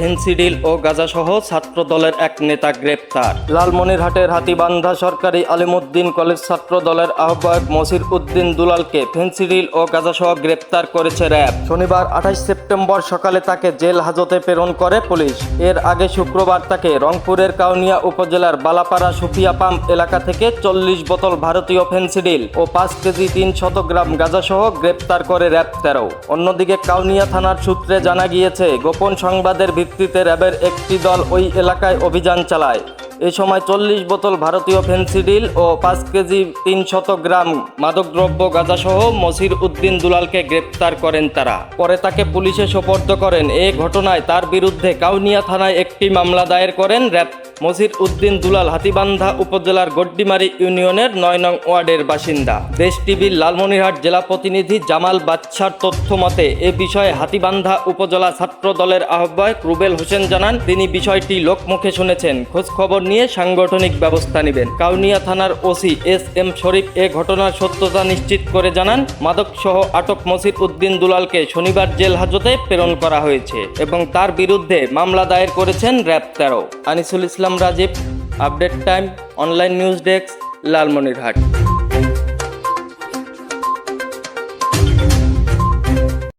Phensedyl ও গাঁজাসহ ছাত্র দলের এক নেতা গ্রেপ্তার। লালমনিরহাটের হাতীবান্ধা সরকারি আলিমউদ্দিন কলেজ ছাত্র দলের আহ্বায়ক মসির উদ্দিন দুলালকে ফেন্সিডিল ও গাঁজাসহ গ্রেপ্তার করেছে র্যাব। শনিবার 28 সেপ্টেম্বর সকালে তাকে জেল হাজতে প্রেরণ করে পুলিশ। এর আগে শুক্রবার তাকে রংপুরের কাউনিয়া উপজেলার বালাপাড়া সুফিয়া পাম্প এলাকা থেকে 40 বোতল ভারতীয় ফেন্সিডিল ও 5 কেজি 300 গ্রাম গাঁজাসহ গ্রেপ্তার করে র্যাব 13। অন্যদিকে কাউনিয়া থানার সূত্রে জানা গিয়েছে, গোপন সংবাদের ভিত্তিতে র্যাবের একটি দল ওই এলাকায় অভিযান চালায়। এ সময় 40 বোতল ভারতীয় ফেন্সিডিল ও 5 কেজি 300 গ্রাম মাদকদ্রব্য গাঁজাসহ মসির উদ্দিন দুলালকে গ্রেপ্তার করেন তারা। পরে তাকে পুলিশে সোপর্দ করেন। এ ঘটনায় তার বিরুদ্ধে কাউনিয়া থানায় একটি মামলা দায়ের করেন র্যাব। মসির উদ্দিন দুলাল হাতীবান্ধা উপজেলার গড্ডিমারি ইউনিয়নের 9 নং ওয়ার্ডের বাসিন্দা। দেশ টিভির লালমনিরহাট জেলা প্রতিনিধি জামাল বাদশার তথ্য মতে, এ বিষয়ে হাতীবান্ধা উপজেলা ছাত্র দলের আহ্বায়ক রুবেল হোসেন জানান, তিনি বিষয়টি লোকমুখে শুনেছেন, খোঁজ খবর নিয়ে সাংগঠনিক ব্যবস্থা নেবেন। কাউনিয়া থানার ওসি SM শরীফ এ ঘটনার সত্যতা নিশ্চিত করে জানান, মাদকসহ আটক মসির উদ্দিন দুলালকে শনিবার জেল হাজতে প্রেরণ করা হয়েছে এবং তার বিরুদ্ধে মামলা দায়ের করেছেন RAB 13। Anisul Islam Rajib, update time, online news desk, Lalmonirhat.